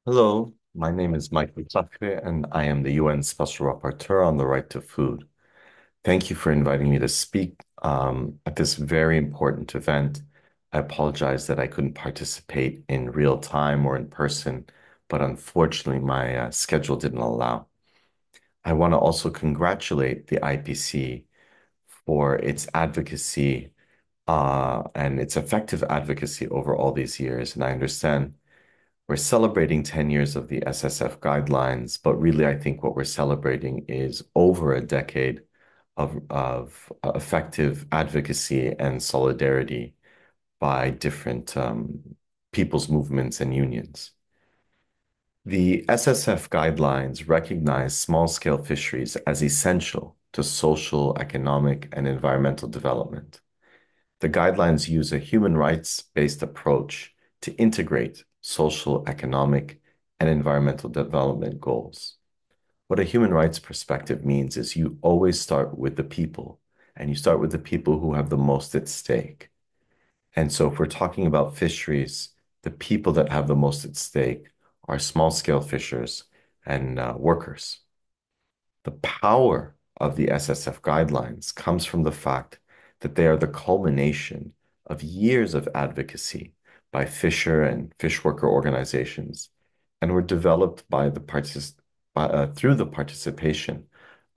Hello, my name is Michael Fakhri, and I am the UN Special Rapporteur on the right to food. Thank you for inviting me to speak at this very important event. I apologize that I couldn't participate in real time or in person, but unfortunately, my schedule didn't allow. I want to also congratulate the IPC for its advocacy and its effective advocacy over all these years. And I understand we're celebrating 10 years of the SSF guidelines, but really, I think what we're celebrating is over a decade of effective advocacy and solidarity by different people's movements and unions. The SSF guidelines recognize small-scale fisheries as essential to social, economic, and environmental development. The guidelines use a human rights-based approach to integrate social, economic, and environmental development goals. What a human rights perspective means is you always start with the people, and you start with the people who have the most at stake. And so if we're talking about fisheries, the people that have the most at stake are small-scale fishers and workers. The power of the SSF guidelines comes from the fact that they are the culmination of years of advocacy by fisher and fish worker organizations and were developed through the participation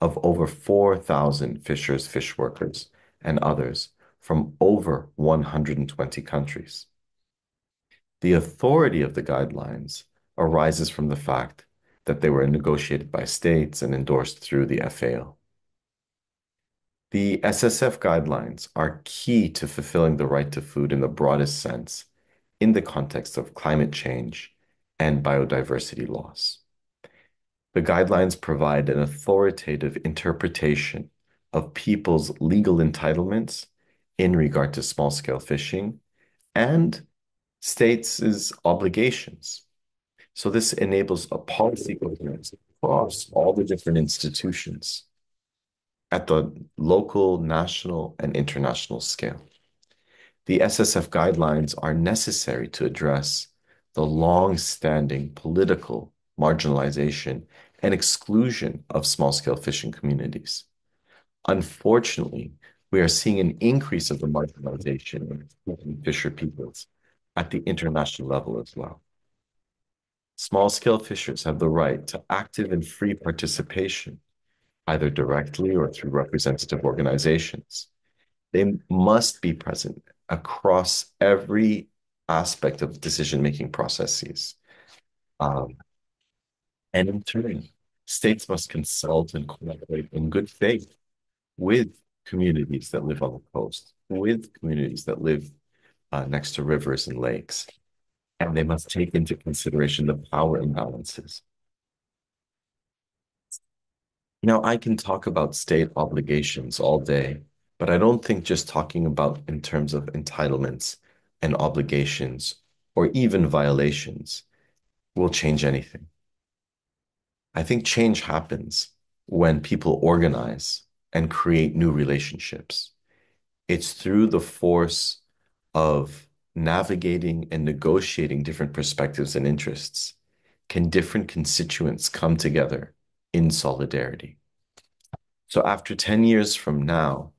of over 4,000 fishers, fish workers, and others from over 120 countries. The authority of the guidelines arises from the fact that they were negotiated by states and endorsed through the FAO. The SSF guidelines are key to fulfilling the right to food in the broadest sense in the context of climate change and biodiversity loss. The guidelines provide an authoritative interpretation of people's legal entitlements in regard to small-scale fishing and states' obligations. So this enables a policy coherence across all the different institutions at the local, national, and international scale. The SSF guidelines are necessary to address the long-standing political marginalization and exclusion of small-scale fishing communities. Unfortunately, we are seeing an increase of the marginalization of fisher peoples at the international level as well. Small-scale fishers have the right to active and free participation, either directly or through representative organizations. They must be present across every aspect of decision-making processes. Um, and in turn, states must consult and collaborate in good faith with communities that live on the coast, with communities that live next to rivers and lakes. And they must take into consideration the power imbalances. I can talk about state obligations all day, but I don't think just talking about in terms of entitlements and obligations or even violations will change anything. I think change happens when people organize and create new relationships. It's through the force of navigating and negotiating different perspectives and interests can different constituents come together in solidarity. So after 10 years from now,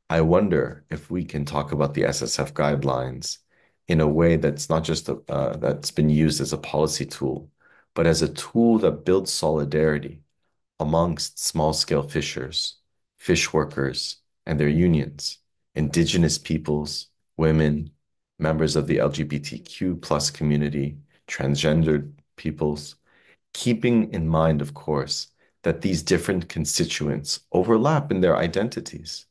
I wonder if we can talk about the SSF guidelines in a way that's not just that's been used as a policy tool, but as a tool that builds solidarity amongst small-scale fishers, fish workers, and their unions, indigenous peoples, women, members of the LGBTQ plus community, transgendered peoples, keeping in mind, of course, that these different constituents overlap in their identities.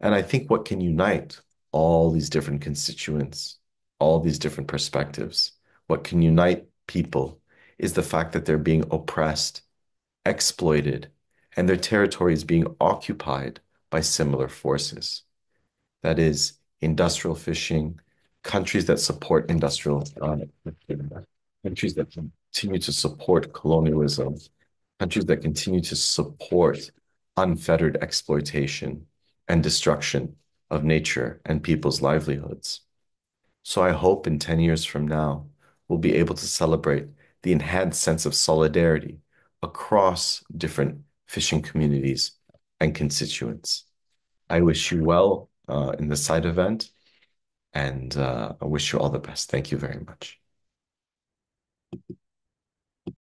And I think what can unite all these different constituents, all these different perspectives, what can unite people is the fact that they're being oppressed, exploited, and their territory is being occupied by similar forces. That is, industrial fishing, countries that support industrial, countries that continue to support colonialism, countries that continue to support unfettered exploitation and destruction of nature and people's livelihoods. So I hope in 10 years from now, we'll be able to celebrate the enhanced sense of solidarity across different fishing communities and constituents. I wish you well in the side event, and I wish you all the best. Thank you very much.